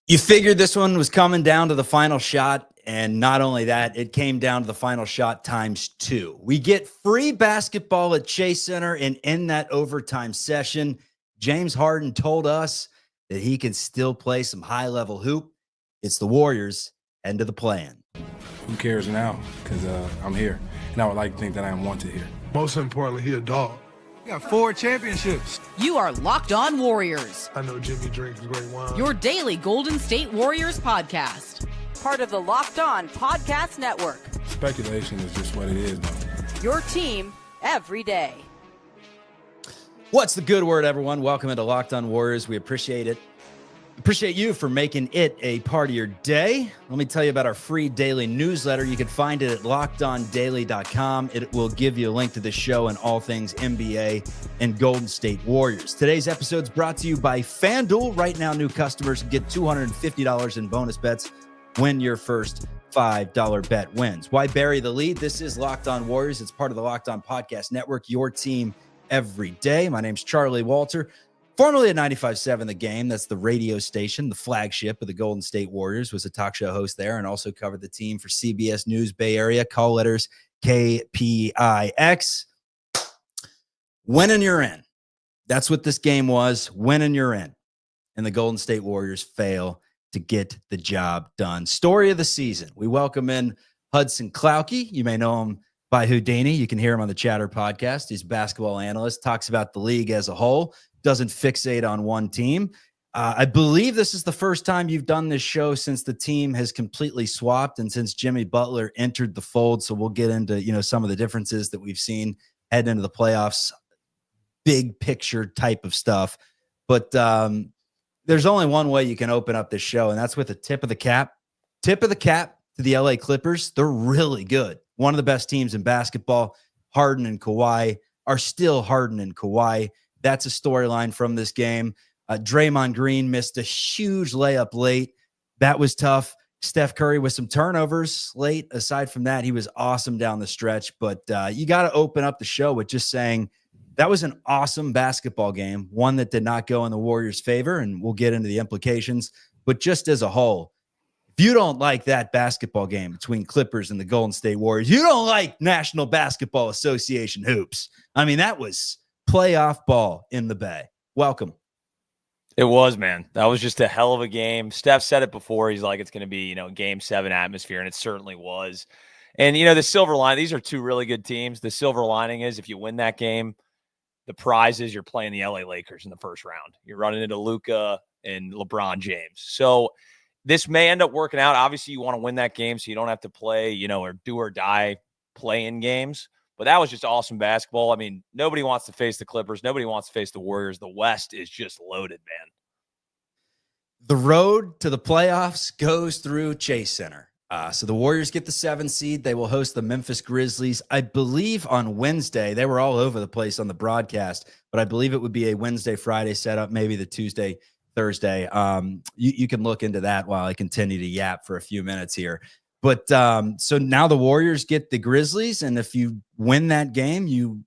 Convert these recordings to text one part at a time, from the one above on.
You figured this one was coming down to the final shot, and not only that, it came down to the final shot times 2. We get free basketball at Chase Center, and in that overtime session, James Harden told us that he can still play some high-level hoop. It's the Warriors end of the play-in. Who cares now? Because I'm here, and I would like to think that I am wanted here. Most importantly, he a dog. We got 4 championships. You are Locked On Warriors. I know Jimmy drinks great wine. Your daily Golden State Warriors podcast. Part of the Locked On Podcast Network. Speculation is just what it is, though. Your team every day. What's the good word, everyone? Welcome into Locked On Warriors. We appreciate it. Appreciate you for making it a part of your day. Let me tell you about our free daily newsletter. You can find it at lockedondaily.com. It will give you a link to the show and all things NBA and Golden State Warriors. Today's episode is brought to you by FanDuel. Right now, new customers get $250 in bonus bets when your first $5 bet wins. Why bury the lead? This is Locked On Warriors. It's part of the Locked On Podcast Network, your team every day. My name's Charlie Walter. Formerly at 95.7 The Game, that's the radio station, the flagship of the Golden State Warriors, was a talk show host there and also covered the team for CBS News Bay Area, call letters KPIX. Win and you're in. That's what this game was. Win and you're in. And the Golden State Warriors fail to get the job done. Story of the season. We welcome in Hudson Cloukey. You may know him by Houdini. You can hear him on the Chatter podcast. He's a basketball analyst, talks about the league as a whole, doesn't fixate on one team. I believe this is the first time you've done this show since the team has completely swapped and since Jimmy Butler entered the fold. So we'll get into, some of the differences that we've seen heading into the playoffs, big picture type of stuff. But there's only one way you can open up this show, and that's with a tip of the cap to the LA Clippers. They're really good. One of the best teams in basketball. Harden and Kawhi are still Harden and Kawhi. That's a storyline from this game. Draymond Green missed a huge layup late. That was tough. Steph Curry with some turnovers late. Aside from that, he was awesome down the stretch. But you got to open up the show with just saying that was an awesome basketball game, one that did not go in the Warriors' favor, and we'll get into the implications. But just as a whole, if you don't like that basketball game between Clippers and the Golden State Warriors, you don't like National Basketball Association hoops. I mean, that was playoff ball in the Bay. Welcome. It was, man. That was just a hell of a game. Steph said it before. He's like, it's going to be, game 7 atmosphere, and it certainly was. And, the silver lining, these are two really good teams. The silver lining is if you win that game, the prize is you're playing the LA Lakers in the first round. You're running into Luka and LeBron James. So this may end up working out. Obviously, you want to win that game so you don't have to play, or do or die play-in games. But that was just awesome basketball. I mean, nobody wants to face the Clippers. Nobody wants to face the Warriors. The West is just loaded, man. The road to the playoffs goes through Chase Center. So the Warriors get the 7 seed. They will host the Memphis Grizzlies. I believe on Wednesday. They were all over the place on the broadcast, but I believe it would be a Wednesday, Friday setup, maybe the Tuesday, Thursday. You can look into that while I continue to yap for a few minutes here. But so now the Warriors get the Grizzlies, and if you win that game,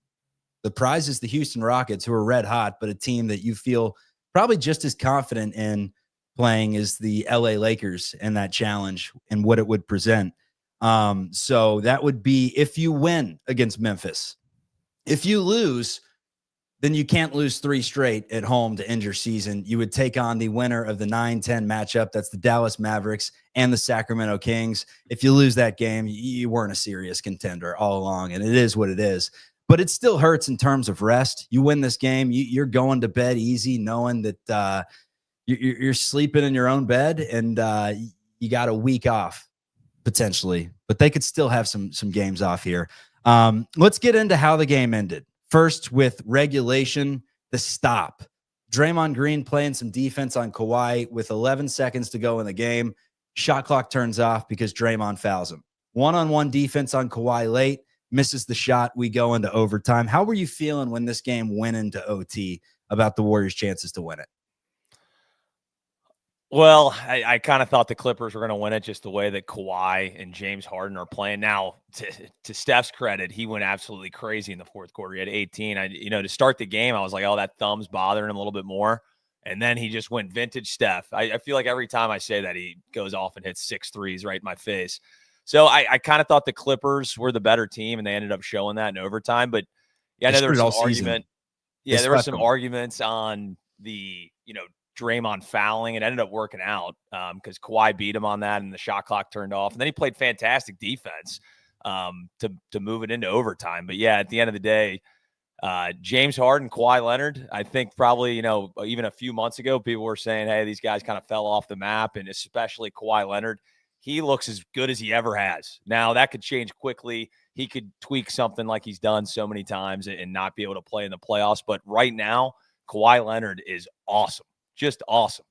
the prize is the Houston Rockets, who are red hot, but a team that you feel probably just as confident in playing as the LA Lakers in that challenge and what it would present. So that would be if you win against Memphis. If you lose, then you can't lose 3 straight at home to end your season. You would take on the winner of the 9-10 matchup. That's the Dallas Mavericks and the Sacramento Kings. If you lose that game, you weren't a serious contender all along, and it is what it is. But it still hurts in terms of rest. You win this game, you're going to bed easy knowing that you're sleeping in your own bed, and you got a week off potentially. But they could still have some games off here. Let's get into how the game ended. First, with regulation, the stop. Draymond Green playing some defense on Kawhi with 11 seconds to go in the game. Shot clock turns off because Draymond fouls him. One-on-one defense on Kawhi late, misses the shot. We go into overtime. How were you feeling when this game went into OT about the Warriors' chances to win it? Well, I kind of thought the Clippers were going to win it just the way that Kawhi and James Harden are playing. Now, to Steph's credit, he went absolutely crazy in the fourth quarter. He had 18. To start the game, I was like, oh, that thumb's bothering him a little bit more. And then he just went vintage Steph. I feel like every time I say that, he goes off and hits 6 threes right in my face. So I kind of thought the Clippers were the better team, and they ended up showing that in overtime. But yeah, I know there was some argument. Yeah, there were some arguments on the, Draymond fouling. It ended up working out because Kawhi beat him on that, and the shot clock turned off. And then he played fantastic defense to move it into overtime. But yeah, at the end of the day, James Harden, Kawhi Leonard, I think probably, even a few months ago, people were saying, hey, these guys kind of fell off the map, and especially Kawhi Leonard. He looks as good as he ever has. Now, that could change quickly. He could tweak something like he's done so many times and not be able to play in the playoffs. But right now, Kawhi Leonard is awesome. Just awesome.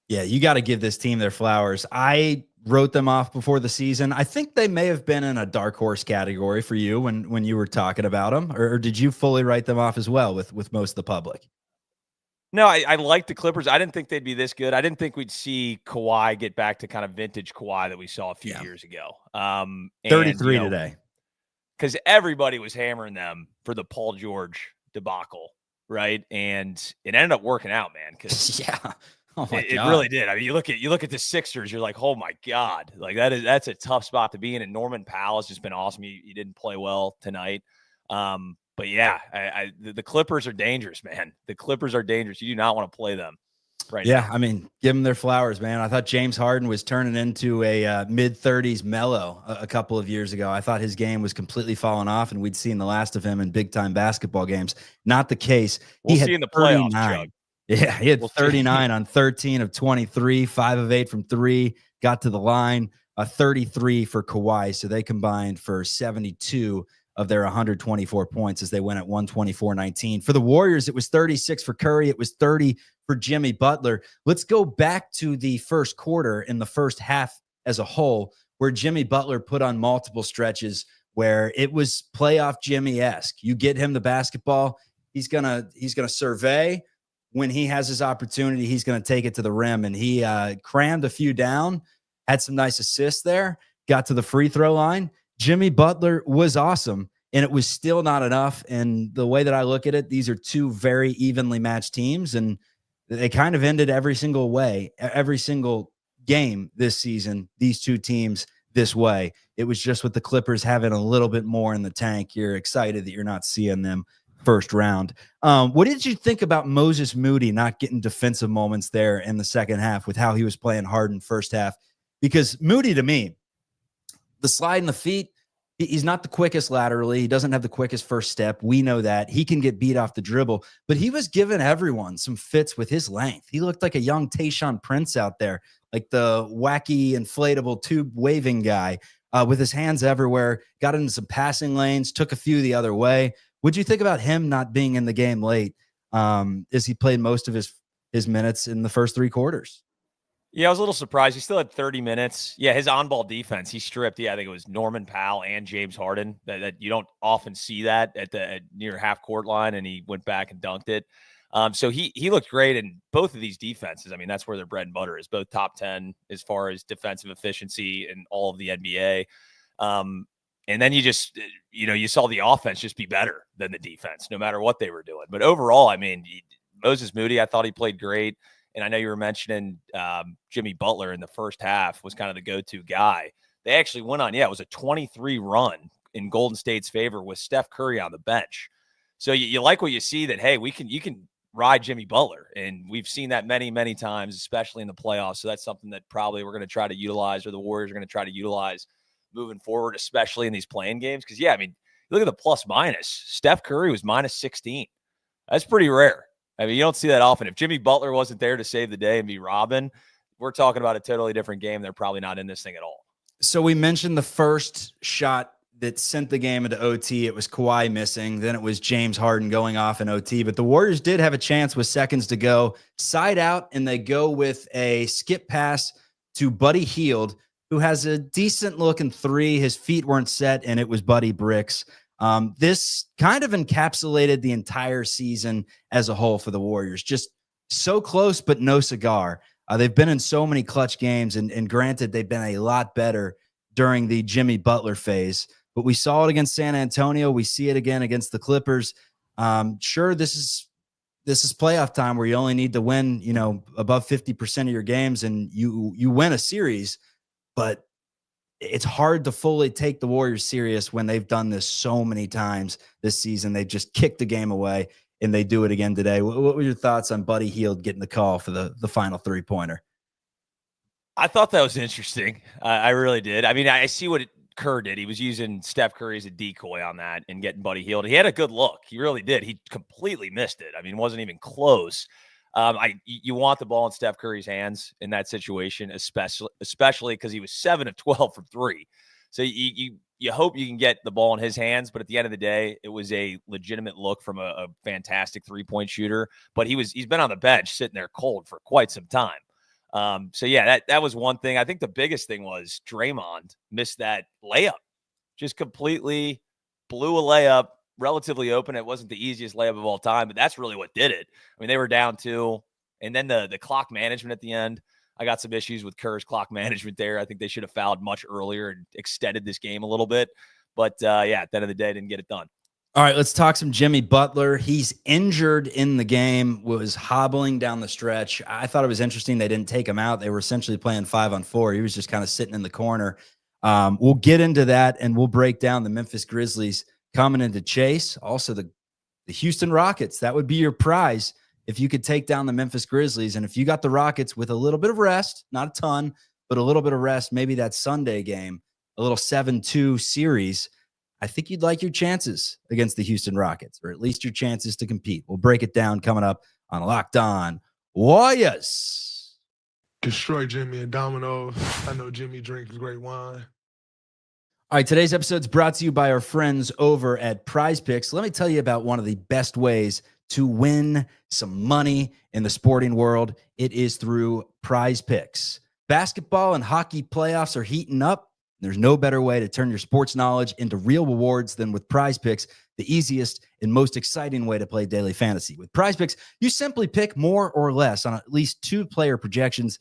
Yeah, you got to give this team their flowers. I wrote them off before the season. I think they may have been in a dark horse category for you when you were talking about them. Or did you fully write them off as well with most of the public? No, I like the Clippers. I didn't think they'd be this good. I didn't think we'd see Kawhi get back to kind of vintage Kawhi that we saw a few years ago. 33 today. Because everybody was hammering them for the Paul George debacle, right? And it ended up working out, man. Because oh my God. It really did. I mean, you look at the Sixers, you're like, oh my God, like that's a tough spot to be in. And Norman Powell has just been awesome. He didn't play well tonight. But yeah, the Clippers are dangerous, man. The Clippers are dangerous. You do not want to play them right now. I mean, give them their flowers, man. I thought James Harden was turning into a mid-30s Melo a couple of years ago. I thought his game was completely falling off, and we'd seen the last of him in big-time basketball games. Not the case. We'll see in the playoffs, Chuck. Yeah, he had 39 on 13 of 23, 5 of 8 from 3, got to the line, 33 for Kawhi. So they combined for 72 of their 124 points as they went at 124-19. For the Warriors, it was 36 for Curry. It was 30 for Jimmy Butler. Let's go back to the first quarter in the first half as a whole, where Jimmy Butler put on multiple stretches where it was playoff Jimmy-esque. You get him the basketball, he's gonna survey. When he has his opportunity, he's going to take it to the rim. And he crammed a few down, had some nice assists there, got to the free throw line. Jimmy Butler was awesome, and it was still not enough. And the way that I look at it, these are two very evenly matched teams, and they kind of ended every single way, every single game this season, these two teams this way. It was just with the Clippers having a little bit more in the tank. You're excited that you're not seeing them first round. What did you think about Moses Moody not getting defensive moments there in the second half with how he was playing Harden first half? Because Moody, to me, the slide in the feet, he's not the quickest laterally. He doesn't have the quickest first step. We know that. He can get beat off the dribble, but he was giving everyone some fits with his length. He looked like a young Tayshaun Prince out there, like the wacky inflatable tube waving guy with his hands everywhere, got into some passing lanes, took a few the other way. What'd you think about him not being in the game late as he played most of his minutes in the first 3 quarters? Yeah, I was a little surprised. He still had 30 minutes. Yeah, his on-ball defense, he stripped. Yeah, I think it was Norman Powell and James Harden. That you don't often see that at near half-court line, and he went back and dunked it. So he looked great in both of these defenses. I mean, that's where their bread and butter is, both top 10 as far as defensive efficiency in all of the NBA. And then you just, you saw the offense just be better than the defense, no matter what they were doing. But overall, I mean, Moses Moody, I thought he played great. And I know you were mentioning Jimmy Butler in the first half was kind of the go-to guy. They actually went on, it was a 23 run in Golden State's favor with Steph Curry on the bench. So you like what you see that, hey, you can ride Jimmy Butler. And we've seen that many, many times, especially in the playoffs. So that's something that probably we're going to try to utilize, or the Warriors are going to try to utilize moving forward, especially in these playing games. Because, I mean, look at the plus minus. Steph Curry was minus 16. That's pretty rare. I mean, you don't see that often. If Jimmy Butler wasn't there to save the day and be Robin, we're talking about a totally different game. They're probably not in this thing at all. So we mentioned the first shot that sent the game into OT. It was Kawhi missing. Then it was James Harden going off in OT. But the Warriors did have a chance with seconds to go. Side out, and they go with a skip pass to Buddy Hield, who has a decent looking 3. His feet weren't set, and it was Buddy Bricks. This kind of encapsulated the entire season as a whole for the Warriors. Just so close, but no cigar. They've been in so many clutch games, and granted, they've been a lot better during the Jimmy Butler phase. But we saw it against San Antonio. We see it again against the Clippers. Sure, this is this is playoff time where you only need to win, above 50% of your games, and you win a series. But it's hard to fully take the Warriors serious when they've done this so many times this season. They just kicked the game away, and they do it again today. What were your thoughts on Buddy Hield getting the call for the final 3-pointer? I thought that was interesting. I really did. I mean, I see what Kerr did. He was using Steph Curry as a decoy on that and getting Buddy Hield. He had a good look. He really did. He completely missed it. I mean, it wasn't even close. You want the ball in Steph Curry's hands in that situation, especially because he was 7 of 12 from 3. So you hope you can get the ball in his hands, but at the end of the day, it was a legitimate look from a fantastic 3-point shooter. But he's been on the bench sitting there cold for quite some time. So yeah, that was one thing. I think the biggest thing was Draymond missed that layup, just completely blew a layup relatively open. It wasn't the easiest layup of all time, but that's really what did it. I mean, they were down 2, and then the clock management at the end. I got some issues with Kerr's clock management there. I think they should have fouled much earlier and extended this game a little bit. But yeah, at the end of the day, didn't get it done. All right, let's talk some Jimmy Butler. He's injured in the game, was hobbling down the stretch. I thought it was interesting they didn't take him out. They were essentially playing 5-on-4. He was just kind of sitting in the corner. We'll get into that, and we'll break down the Memphis Grizzlies coming into Chase. Also, the Houston Rockets. That would be your prize if you could take down the Memphis Grizzlies. And if you got the Rockets with a little bit of rest, not a ton, but a little bit of rest, maybe that Sunday game, a little 7-2 series, I think you'd like your chances against the Houston Rockets, or at least your chances to compete. We'll break it down coming up on Locked On Warriors. Destroy Jimmy and Domino's. I know Jimmy drinks great wine. All right, today's episode is brought to you by our friends over at Prize Picks. Let me tell you about one of the best ways to win some money in the sporting world. It is through Prize Picks. Basketball and hockey playoffs are heating up. There's no better way to turn your sports knowledge into real rewards than with Prize Picks, the easiest and most exciting way to play daily fantasy. With Prize Picks, you simply pick more or less on at least 2 player projections,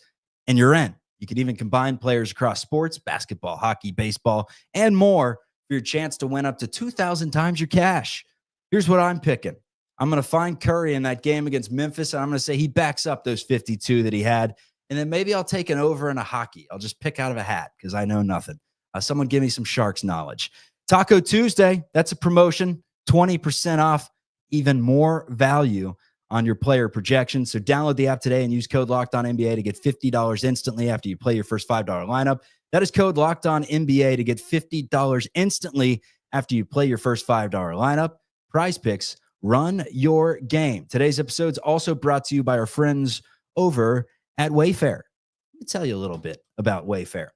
and you're in. You can even combine players across sports, basketball, hockey, baseball, and more for your chance to win up to 2,000 times your cash. Here's what I'm picking. I'm going to find Curry in that game against Memphis, and I'm going to say he backs up those 52 that he had. And then maybe I'll take an over in a hockey. I'll just pick out of a hat because I know nothing. Someone give me some Sharks knowledge. Taco Tuesday, that's a promotion, 20% off, even more value on your player projections. So download the app today and use code LOCKEDONNBA to get $50 instantly after you play your first $5 lineup. That is code LOCKEDONNBA to get $50 instantly after you play your first $5 lineup. Prize Picks, run your game. Today's episode is also brought to you by our friends over at WayFair. Let me tell you a little bit about WayFair.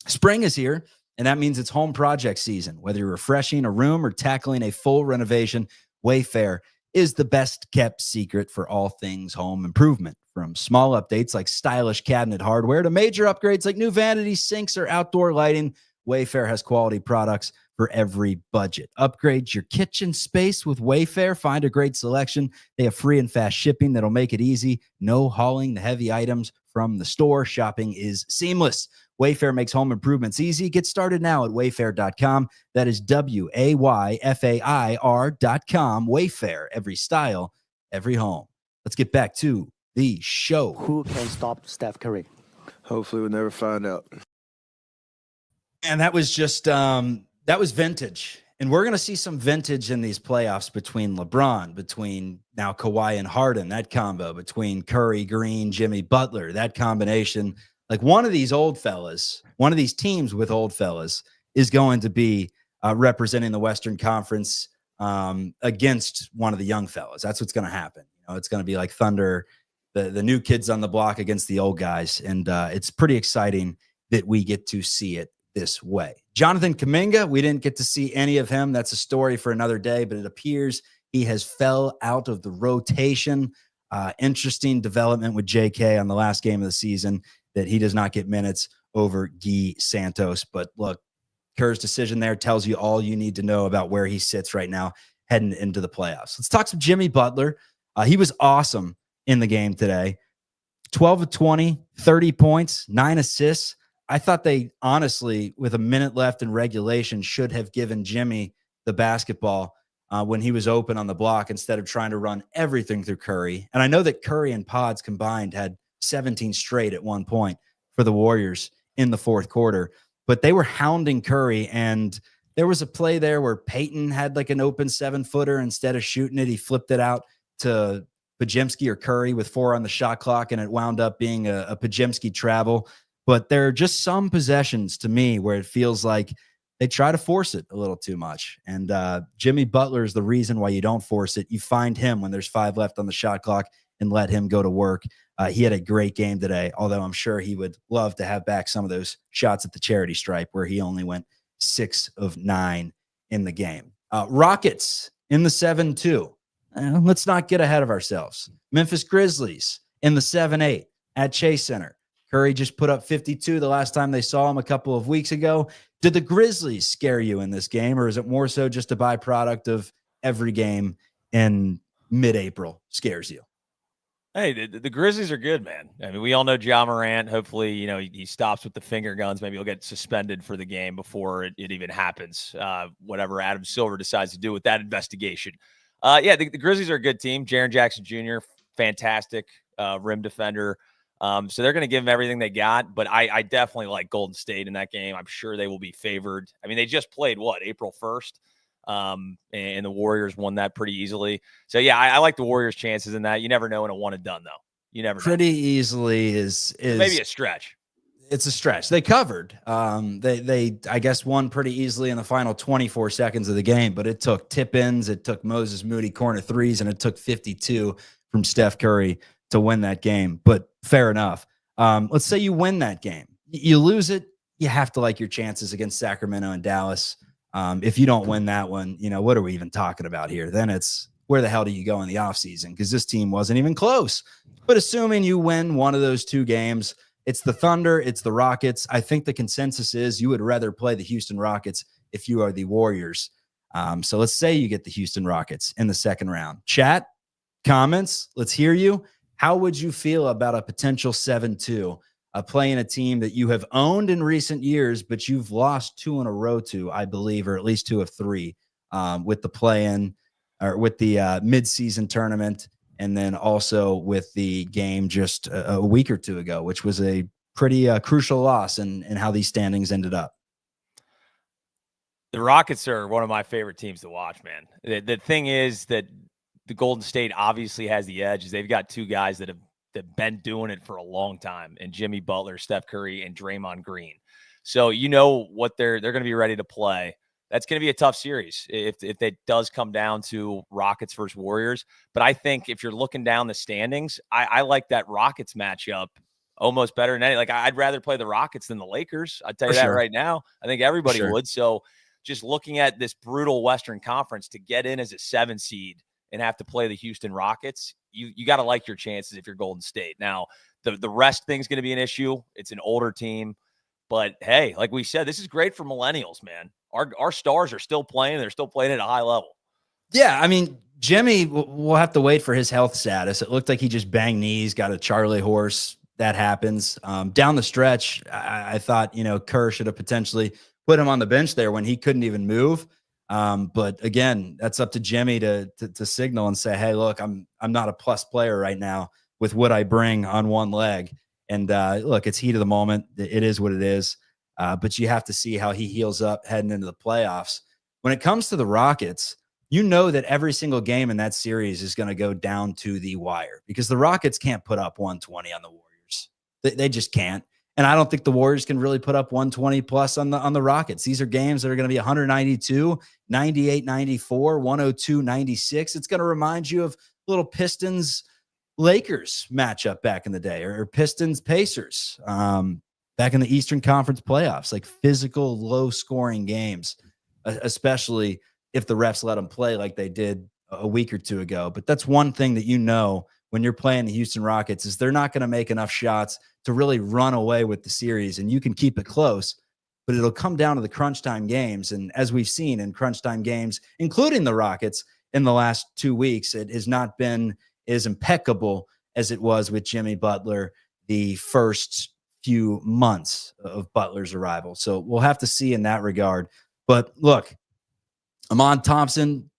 Spring is here, and that means it's home project season. Whether you're refreshing a room or tackling a full renovation, WayFair is the best kept secret for all things home improvement. From small updates like stylish cabinet hardware to major upgrades like new vanity sinks or outdoor lighting, WayFair has quality products for every budget. Upgrade your kitchen space with WayFair. Find a great selection. They have free and fast shipping that'll make it easy. No hauling the heavy items from the store. Shopping is seamless. WayFair makes home improvements easy. Get started now at wayfair.com. That is WAYFAIR.com. WayFair, every style, every home. Let's get back to the show. Who can stop Steph Curry? Hopefully we'll never find out. And that was just, that was vintage. And we're going to see some vintage in these playoffs between LeBron, between now Kawhi and Harden, that combo, between Curry, Green, Jimmy Butler, that combination. Like one of these old fellas, one of these teams with old fellas is going to be representing the Western Conference against one of the young fellas. That's what's going to happen. It's going to be like Thunder, the new kids on the block against the old guys. And it's pretty exciting that we get to see it this way. Jonathan Kuminga, we didn't get to see any of him. That's a story for another day, but it appears he has fell out of the rotation. Interesting development with JK on the last game of the season that he does not get minutes over Guy Santos. But look, Kerr's decision there tells you all you need to know about where he sits right now heading into the playoffs. Let's talk some Jimmy Butler. He was awesome in the game today. 12 of 20, 30 points, 9 assists. I thought they honestly, with a minute left in regulation, should have given Jimmy the basketball. when he was open on the block instead of trying to run everything through Curry. And I know that Curry and Pods combined had 17 straight at one point for the Warriors in the fourth quarter, but they were hounding Curry. And there was a play there where Peyton had like an open 7-footer. Instead of shooting it, he flipped it out to Podziemski or Curry with 4 on the shot clock, and it wound up being a Podziemski travel. But there are just some possessions to me where it feels like they try to force it a little too much. And Jimmy Butler is the reason why you don't force it. You find him when there's 5 left on the shot clock and let him go to work. He had a great game today, although I'm sure he would love to have back some of those shots at the charity stripe where he only went 6 of 9 in the game. Rockets in the 7-2. Let's not get ahead of ourselves. Memphis Grizzlies in the 7-8 at Chase Center. Curry just put up 52 the last time they saw him a couple of weeks ago. Did the Grizzlies scare you in this game, or is it more so just a byproduct of every game in mid-April scares you? Hey, the Grizzlies are good, man. I mean, we all know Ja Morant. Hopefully, he stops with the finger guns. Maybe he'll get suspended for the game before it even happens. Whatever Adam Silver decides to do with that investigation. The Grizzlies are a good team. Jaren Jackson Jr., fantastic rim defender. So they're going to give them everything they got. But I definitely like Golden State in that game. I'm sure they will be favored. I mean, they just played, April 1st? And the Warriors won that pretty easily. So, I like the Warriors' chances in that. You never know in a one and done, though. You never know. Pretty easily is maybe a stretch. It's a stretch. They covered. They I guess won pretty easily in the final 24 seconds of the game, but it took tip-ins, it took Moses Moody corner threes, and it took 52 from Steph Curry to win that game. But fair enough. Let's say you win that game. You lose it, you have to like your chances against Sacramento and Dallas. If you don't win that one, what are we even talking about here? Then it's where the hell do you go in the offseason? Because this team wasn't even close. But assuming you win one of those 2 games, it's the Thunder, it's the Rockets. I think the consensus is you would rather play the Houston Rockets if you are the Warriors. So let's say you get the Houston Rockets in the second round. Chat, comments, let's hear you. How would you feel about a potential 7-2, playing a team that you have owned in recent years, but you've lost 2 in a row to, I believe, or at least 2 of 3 with the play-in or with the midseason tournament, and then also with the game just a week or 2 ago, which was a pretty crucial loss in how these standings ended up. The Rockets are one of my favorite teams to watch, man. The thing is that the Golden State obviously has the edge. Is they've got 2 guys that have been doing it for a long time, and Jimmy Butler, Steph Curry, and Draymond Green. So what they're going to be ready to play. That's going to be a tough series if it does come down to Rockets versus Warriors. But I think if you're looking down the standings, I like that Rockets matchup almost better than any. Like, I'd rather play the Rockets than the Lakers. I'll tell you that right now. I think everybody would. So just looking at this brutal Western Conference to get in as a 7 seed and have to play the Houston Rockets, you got to like your chances if you're Golden State. Now, the rest thing's going to be an issue. It's an older team. But, hey, like we said, this is great for millennials, man. Our stars are still playing. They're still playing at a high level. Yeah, I mean, Jimmy, we'll have to wait for his health status. It looked like he just banged knees, got a Charlie horse. That happens. Down the stretch, I thought, Kerr should have potentially put him on the bench there when he couldn't even move. But again, that's up to Jimmy to signal and say, hey, look, I'm not a plus player right now with what I bring on one leg. And look, it's heat of the moment. It is what it is. But you have to see how he heals up heading into the playoffs. When it comes to the Rockets, that every single game in that series is going to go down to the wire because the Rockets can't put up 120 on the Warriors. They just can't. And I don't think the Warriors can really put up 120 plus on the Rockets. These are games that are going to be 192, 98, 94, 102, 96. It's going to remind you of little Pistons Lakers matchup back in the day, or Pistons Pacers back in the Eastern Conference playoffs, like physical, low scoring games, especially if the refs let them play like they did a week or 2 ago. But that's one thing that when you're playing the Houston Rockets is they're not going to make enough shots to really run away with the series, and you can keep it close, but it'll come down to the crunch time games. And as we've seen in crunch time games, including the Rockets in the last 2 weeks, it has not been as impeccable as it was with Jimmy Butler the first few months of Butler's arrival. So we'll have to see in that regard. But look, Amon Thompson,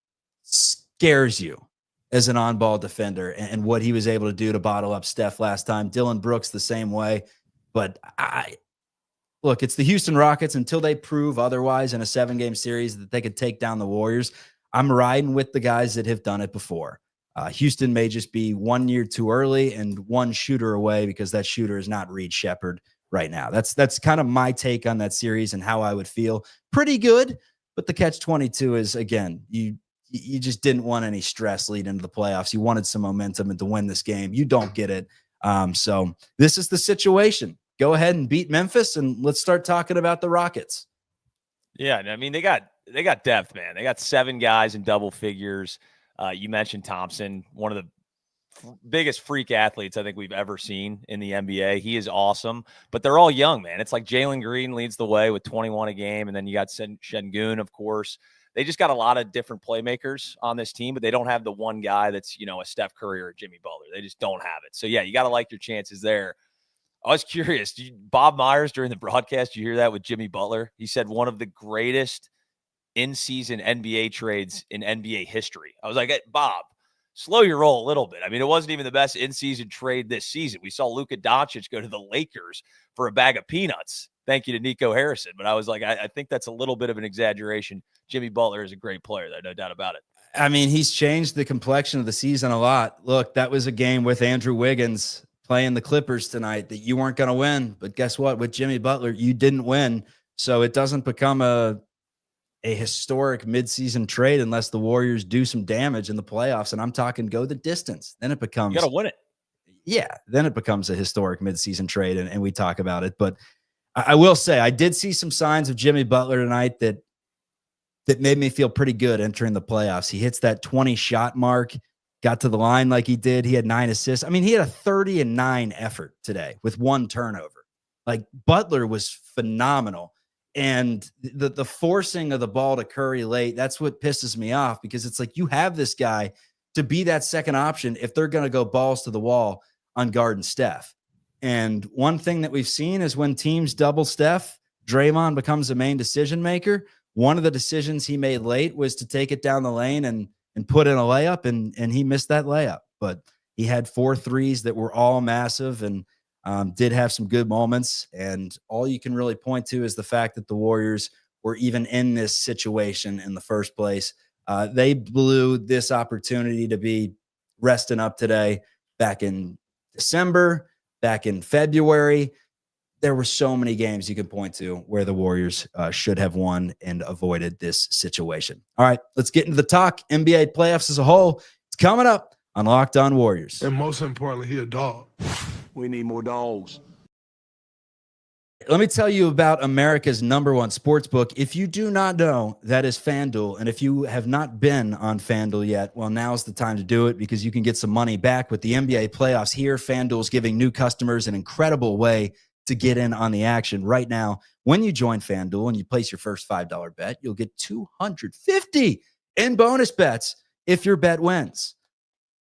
scares you as an on-ball defender, and what he was able to do to bottle up Steph last time. Dylan Brooks the same way. But look, it's the Houston Rockets. Until they prove otherwise in a 7-game series that they could take down the Warriors, I'm riding with the guys that have done it before. Houston may just be 1 year too early and one shooter away, because that shooter is not Reed Shepherd right now. That's kind of my take on that series and how I would feel. Pretty good, but the catch-22 is, again, you just didn't want any stress leading into the playoffs. You wanted some momentum and to win this game. You don't get it. So this is the situation. Go ahead and beat Memphis, and let's start talking about the Rockets. Yeah, I mean, they got depth, man. They got 7 guys in double figures. You mentioned Thompson, one of the biggest freak athletes I think we've ever seen in the NBA. He is awesome, but they're all young, man. It's like Jalen Green leads the way with 21 a game, and then you got Şengün, of course. They just got a lot of different playmakers on this team, but they don't have the one guy that's, a Steph Curry or Jimmy Butler. They just don't have it. So, yeah, you got to like your chances there. I was curious. Bob Myers, during the broadcast, you hear that with Jimmy Butler? He said one of the greatest in-season NBA trades in NBA history. I was like, hey, Bob, slow your roll a little bit. I mean, it wasn't even the best in-season trade this season. We saw Luka Doncic go to the Lakers for a bag of peanuts. Thank you to Nico Harrison. But I was like, I think that's a little bit of an exaggeration. Jimmy Butler is a great player, though, no doubt about it. I mean, he's changed the complexion of the season a lot. Look, that was a game with Andrew Wiggins playing the Clippers tonight that you weren't going to win. But guess what? With Jimmy Butler, you didn't win. So it doesn't become a historic midseason trade unless the Warriors do some damage in the playoffs. And I'm talking go the distance. Then it becomes, you got to win it. Yeah. Then it becomes a historic midseason trade. And we talk about it. But I will say, I did see some signs of Jimmy Butler tonight that made me feel pretty good entering the playoffs. He hits that 20 shot mark, got to the line like he did. He had 9 assists. I mean, he had a 30-9 effort today with 1 turnover. Like, Butler was phenomenal. And the forcing of the ball to Curry late, that's what pisses me off, because it's like you have this guy to be that second option if they're going to go balls to the wall on guarding Steph. And one thing that we've seen is when teams double Steph, Draymond becomes the main decision maker. One of the decisions he made late was to take it down the lane and put in a layup, and he missed that layup. But he had 4 threes that were all massive, and did have some good moments. And all you can really point to is the fact that the Warriors were even in this situation in the first place. They blew this opportunity to be resting up today back in December, back in February. There were so many games you could point to where the Warriors should have won and avoided this situation. All right, let's get into the talk. NBA playoffs as a whole. It's coming up on Locked On Warriors. And most importantly, he a dog. We need more dogs. Let me tell you about America's #1 sports book. If you do not know, that is FanDuel. And if you have not been on FanDuel yet, well, now's the time to do it, because you can get some money back with the NBA playoffs here. FanDuel is giving new customers an incredible way to get in on the action right now. When you join FanDuel and you place your first $5 bet, you'll get $250 in bonus bets if your bet wins.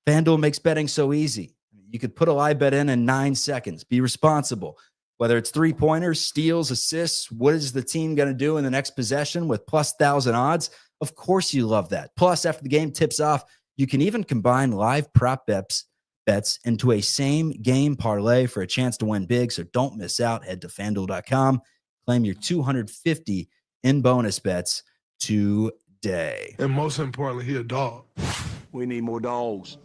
FanDuel makes betting so easy. You could put a live bet in 9 seconds. Be responsible. Whether it's 3-pointers, steals, assists, what is the team going to do in the next possession with plus 1,000 odds? Of course you love that. Plus, after the game tips off, you can even combine live prop bets into a same game parlay for a chance to win big. So don't miss out. Head to FanDuel.com. Claim your $250 in bonus bets today. And most importantly, he a dog. We need more dogs.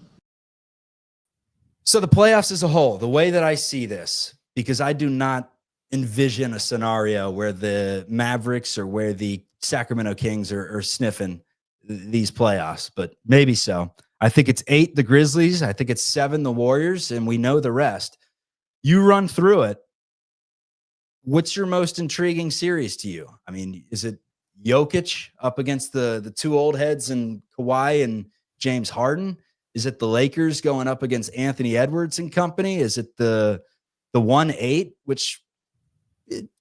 So the playoffs as a whole, the way that I see this, because I do not envision a scenario where the Mavericks or where the Sacramento Kings are sniffing these playoffs, but maybe so. I think it's 8, the Grizzlies. I think it's 7, the Warriors, and we know the rest. You run through it. What's your most intriguing series to you? I mean, is it Jokic up against the 2 old heads and Kawhi and James Harden? Is it the Lakers going up against Anthony Edwards and company? Is it the 1-8, which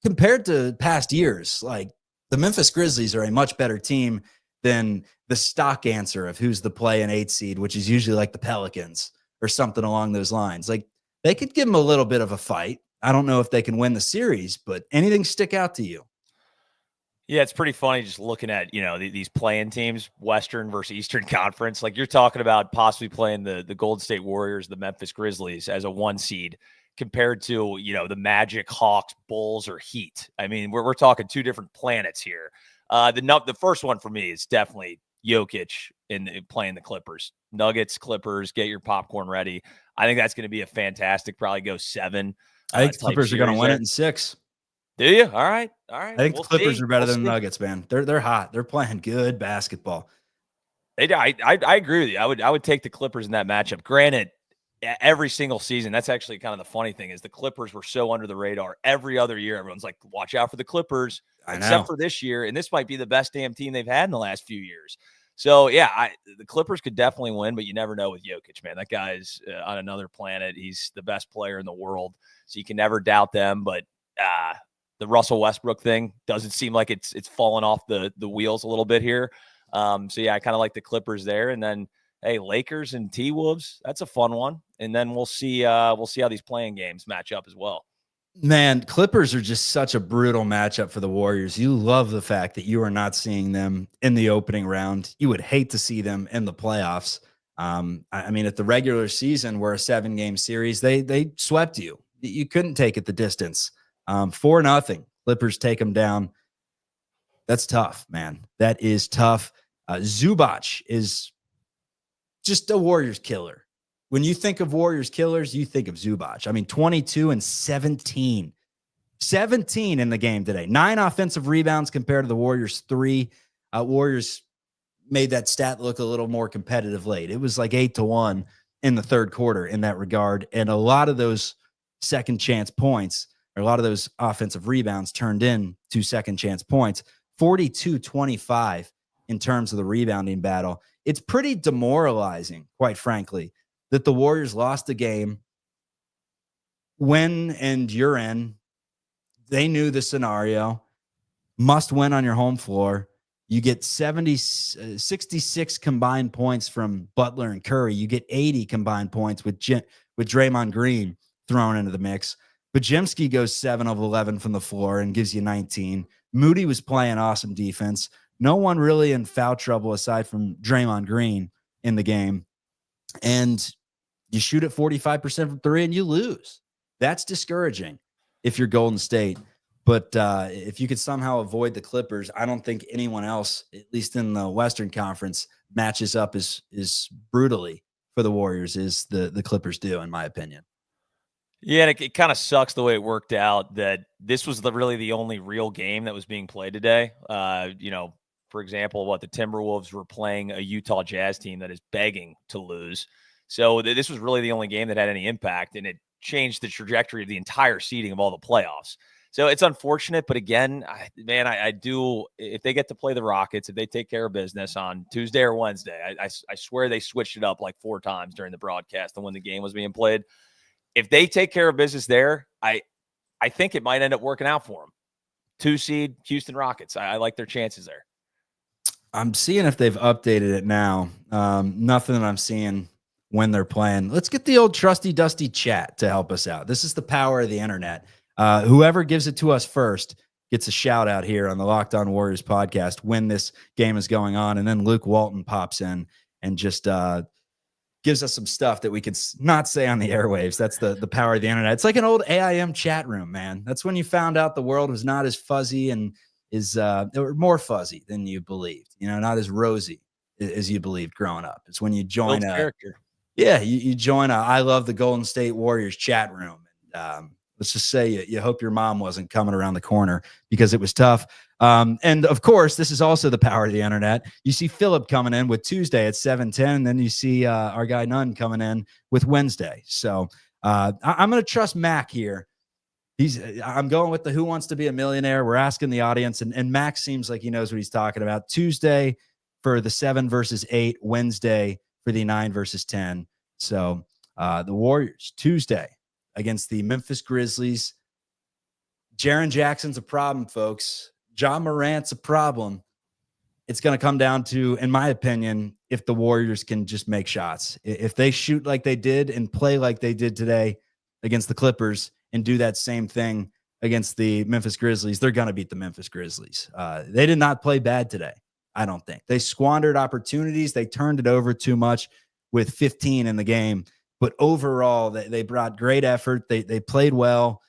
compared to past years, like the Memphis Grizzlies are a much better team than the stock answer of who's the play in 8 seed, which is usually like the Pelicans or something along those lines. Like, they could give them a little bit of a fight. I don't know if they can win the series, but anything stick out to you? Yeah, it's pretty funny just looking at, these playing teams, Western versus Eastern Conference. Like you're talking about possibly playing the Golden State Warriors, the Memphis Grizzlies as a 1 seed compared to, the Magic, Hawks, Bulls, or Heat. I mean, we're talking 2 different planets here. The first one for me is definitely Jokic playing the Clippers. Nuggets, Clippers, get your popcorn ready. I think that's going to be a fantastic, probably go 7. I think the Clippers are going to win it in 6. Do you? All right. I think the Clippers are better than the Nuggets, man. They're hot. They're playing good basketball. I agree with you. I would take the Clippers in that matchup. Granted, every single season, that's actually kind of the funny thing is the Clippers were so under the radar. Every other year, everyone's like, watch out for the Clippers, except for this year. And this might be the best damn team they've had in the last few years. So, yeah, the Clippers could definitely win, but you never know with Jokic, man. That guy's on another planet. He's the best player in the world, so you can never doubt them. But the Russell Westbrook thing doesn't seem like it's fallen off the wheels a little bit here. So, yeah, I kind of like the Clippers there. And then, hey, Lakers and T-Wolves, that's a fun one. And then we'll see how these playing games match up as well. Man, Clippers are just such a brutal matchup for the Warriors. You love the fact that you are not seeing them in the opening round. You would hate to see them in the playoffs. I mean, at the regular season, where a 7-game series, they swept you. You couldn't take it the distance. 4-0. Clippers take them down. That's tough, man. That is tough. Zubac is just a Warriors killer. When you think of Warriors killers, you think of Zubac. I mean, 22 and 17. 17 in the game today. 9 offensive rebounds compared to the Warriors 3. Warriors made that stat look a little more competitive late. It was like 8-1 in the third quarter in that regard. And a lot of those second chance points, or a lot of those offensive rebounds turned in to second chance points. 42-25 in terms of the rebounding battle. It's pretty demoralizing, quite frankly, that the Warriors lost the game when and you're in. They knew the scenario. Must win on your home floor. You get 66 combined points from Butler and Curry. You get 80 combined points with Draymond Green thrown into the mix. Bajemski goes 7 of 11 from the floor and gives you 19. Moody was playing awesome defense. No one really in foul trouble aside from Draymond Green in the game. And you shoot at 45% from 3 and you lose. That's discouraging if you're Golden State. But if you could somehow avoid the Clippers, I don't think anyone else, at least in the Western Conference, matches up as brutally for the Warriors as the Clippers do, in my opinion. Yeah, and it kind of sucks the way it worked out that this was really the only real game that was being played today. For example, the Timberwolves were playing a Utah Jazz team that is begging to lose. So this was really the only game that had any impact, and it changed the trajectory of the entire seeding of all the playoffs. So it's unfortunate, but again, I do, if they get to play the Rockets, if they take care of business on Tuesday or Wednesday, I swear they switched it up like 4 times during the broadcast and when the game was being played. If they take care of business there, I think it might end up working out for them. 2 seed Houston Rockets. I like their chances there. I'm seeing if they've updated it now. Nothing that I'm seeing when they're playing. Let's get the old trusty dusty chat to help us out. This is the power of the internet. Whoever gives it to us first gets a shout out here on the Locked On Warriors podcast when this game is going on. And then Luke Walton pops in and just gives us some stuff that we could not say on the airwaves. That's the power of the internet. It's like an old AIM chat room, man. That's when you found out the world was not as fuzzy and or more fuzzy than you believed, not as rosy as you believed growing up. It's when you join you join I love the Golden State Warriors chat room. And, let's just say you hope your mom wasn't coming around the corner because it was tough. And of course, this is also the power of the internet. You see Philip coming in with Tuesday at 7:10, and then you see our guy Nunn coming in with Wednesday. So I'm going to trust Mac here. I'm going with the Who Wants to Be a Millionaire. We're asking the audience, and Mac seems like he knows what he's talking about. Tuesday for the 7 versus 8, Wednesday for the 9 versus 10. So the Warriors Tuesday against the Memphis Grizzlies. Jaren Jackson's a problem, folks. Ja Morant's a problem. It's going to come down to, in my opinion, if the Warriors can just make shots. If they shoot like they did and play like they did today against the Clippers and do that same thing against the Memphis Grizzlies, they're going to beat the Memphis Grizzlies. They did not play bad today, I don't think. They squandered opportunities. They turned it over too much with 15 in the game. But overall, they brought great effort. They played well.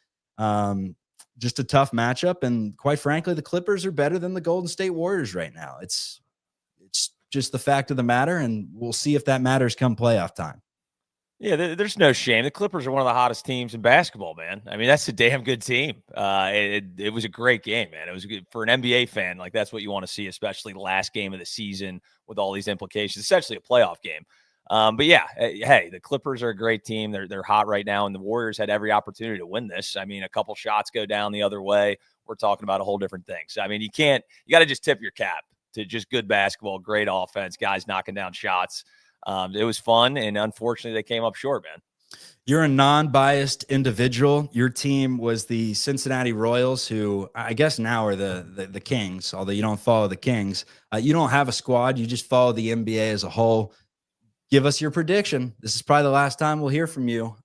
Just a tough matchup. And quite frankly, the Clippers are better than the Golden State Warriors right now. It's just the fact of the matter, and we'll see if that matters come playoff time. Yeah, there's no shame. The Clippers are one of the hottest teams in basketball, man. I mean, that's a damn good team. It was a great game, man. It was good for an NBA fan. Like, that's what you want to see, especially the last game of the season with all these implications, essentially a playoff game. But yeah, hey, the Clippers are a great team. They're hot right now, and the Warriors had every opportunity to win this. I mean, a couple shots go down the other way, we're talking about a whole different thing. So, I mean, you got to just tip your cap to just good basketball, great offense, guys knocking down shots. It was fun, and unfortunately, they came up short, man. You're a non-biased individual. Your team was the Cincinnati Royals, who I guess now are the Kings, although you don't follow the Kings. You don't have a squad. You just follow the NBA as a whole. Give us your prediction. This is probably the last time we'll hear from you.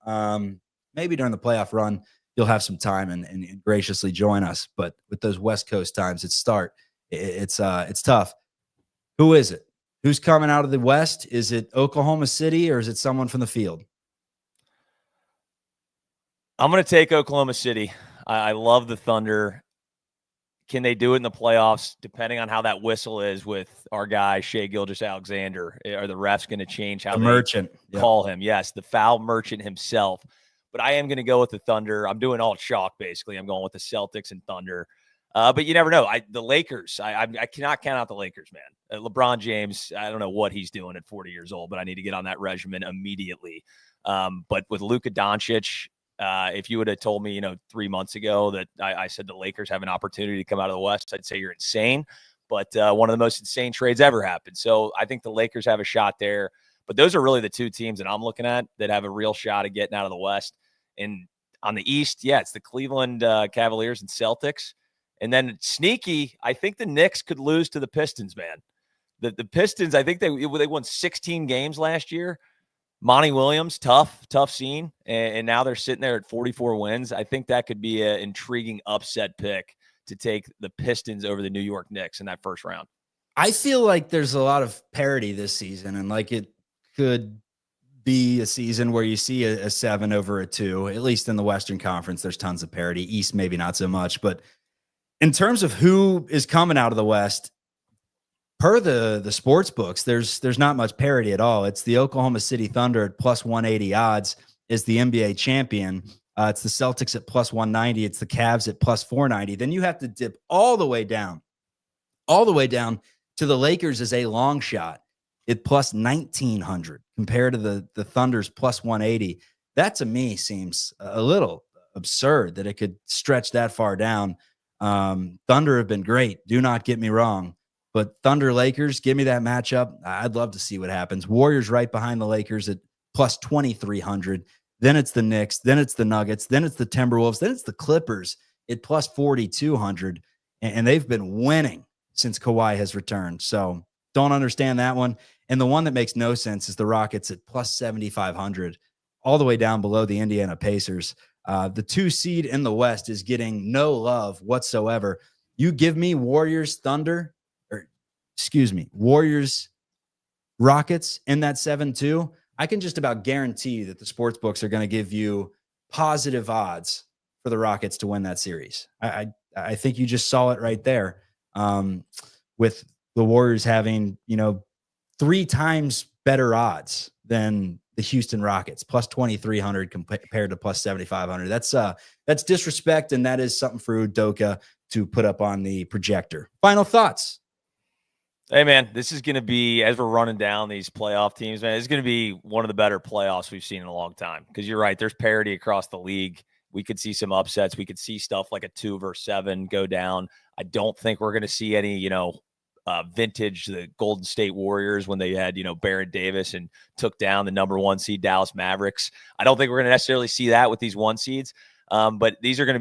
Maybe during the playoff run, you'll have some time and graciously join us. But with those West Coast times it's tough. Who is it? Who's coming out of the West? Is it Oklahoma City or is it someone from the field? I'm going to take Oklahoma City. I love the Thunder. Can they do it in the playoffs? Depending on how that whistle is with our guy, Shai Gilgeous-Alexander, are the refs going to change how merchant call him? Yes, the foul merchant himself. But I am going to go with the Thunder. I'm doing all chalk, basically. I'm going with the Celtics and Thunder. But you never know. The Lakers, I cannot count out the Lakers, man. LeBron James, I don't know what he's doing at 40 years old, but I need to get on that regimen immediately. But with Luka Doncic, if you would have told me, 3 months ago that I said the Lakers have an opportunity to come out of the West, I'd say you're insane. But one of the most insane trades ever happened. So I think the Lakers have a shot there. But those are really the two teams that I'm looking at that have a real shot at getting out of the West. And on the East, yeah, it's the Cleveland Cavaliers and Celtics. And then sneaky, I think the Knicks could lose to the Pistons, man. The Pistons, I think they won 16 games last year. Monty Williams, tough scene. And now they're sitting there at 44 wins. I think that could be an intriguing upset pick to take the Pistons over the New York Knicks in that first round. I feel like there's a lot of parity this season, and like it could be a season where you see a 7 over a 2, at least in the Western Conference. There's tons of parity. East, maybe not so much, but in terms of who is coming out of the West, per the sports books, there's not much parity at all. It's the Oklahoma City Thunder at plus 180 odds is the NBA champion. It's the Celtics at plus 190. It's the Cavs at plus 490. Then you have to dip all the way down to the Lakers as a long shot at plus 1900 compared to the Thunder's plus 180. That to me seems a little absurd that it could stretch that far down. Thunder have been great. Do not get me wrong, but Thunder Lakers, give me that matchup. I'd love to see what happens. Warriors right behind the Lakers at plus 2,300. Then it's the Knicks. Then it's the Nuggets. Then it's the Timberwolves. Then it's the Clippers at plus 4,200. And they've been winning since Kawhi has returned. So don't understand that one. And the one that makes no sense is the Rockets at plus 7,500, all the way down below the Indiana Pacers. The 2 seed in the West is getting no love whatsoever. You give me Warriors Rockets in that 7-2. I can just about guarantee that the sports books are going to give you positive odds for the Rockets to win that series. I think you just saw it right there, with the Warriors having, 3 times better odds than the Houston Rockets, plus 2,300 compared to plus 7,500. That's disrespect, and that is something for Udoka to put up on the projector. Final thoughts. Hey, man, this is going to be, as we're running down these playoff teams, man, it's going to be one of the better playoffs we've seen in a long time. Because you're right, there's parity across the league. We could see some upsets. We could see stuff like a 2 versus 7 go down. I don't think we're going to see any, vintage, the Golden State Warriors when they had, Baron Davis and took down the number 1 seed Dallas Mavericks. I don't think we're going to necessarily see that with these 1 seeds. But it's going to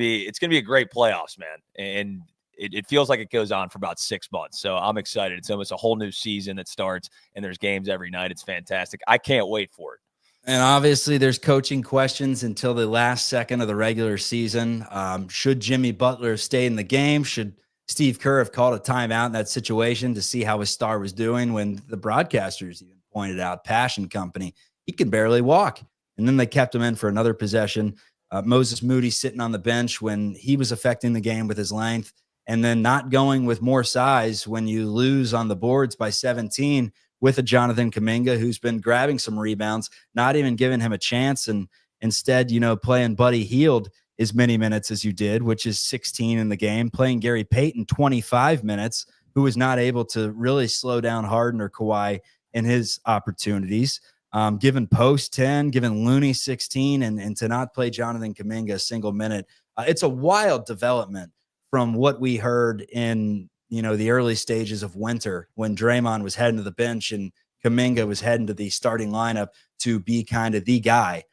be a great playoffs, man. And it feels like it goes on for about 6 months. So I'm excited. It's almost a whole new season that starts, and there's games every night. It's fantastic. I can't wait for it. And obviously, there's coaching questions until the last second of the regular season. Should Jimmy Butler stay in the game? Should Steve Kerr have called a timeout in that situation to see how his star was doing when the broadcasters even pointed out, Passion Company, he can barely walk. And then they kept him in for another possession. Moses Moody sitting on the bench when he was affecting the game with his length, and then not going with more size when you lose on the boards by 17 with a Jonathan Kuminga who's been grabbing some rebounds, not even giving him a chance, and instead, playing Buddy Hield as many minutes as you did, which is 16 in the game, playing Gary Payton 25 minutes, who was not able to really slow down Harden or Kawhi in his opportunities. Given Post 10, given Looney 16, and to not play Jonathan Kuminga a single minute. It's a wild development from what we heard in the early stages of winter when Draymond was heading to the bench and Kuminga was heading to the starting lineup to be kind of the guy.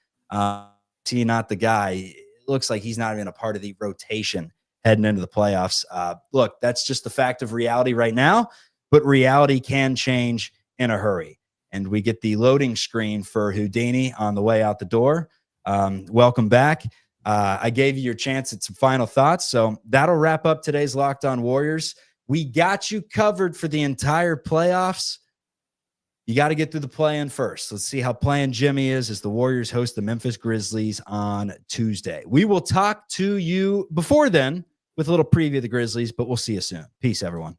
He not the guy. It looks like he's not even a part of the rotation heading into the playoffs. Look, that's just the fact of reality right now, but reality can change in a hurry. And we get the loading screen for Houdini on the way out the door. Welcome back. I gave you your chance at some final thoughts. So that'll wrap up today's Locked On Warriors. We got you covered for the entire playoffs. You got to get through the play-in first. Let's see how playing Jimmy is as the Warriors host the Memphis Grizzlies on Tuesday. We will talk to you before then with a little preview of the Grizzlies, but we'll see you soon. Peace, everyone.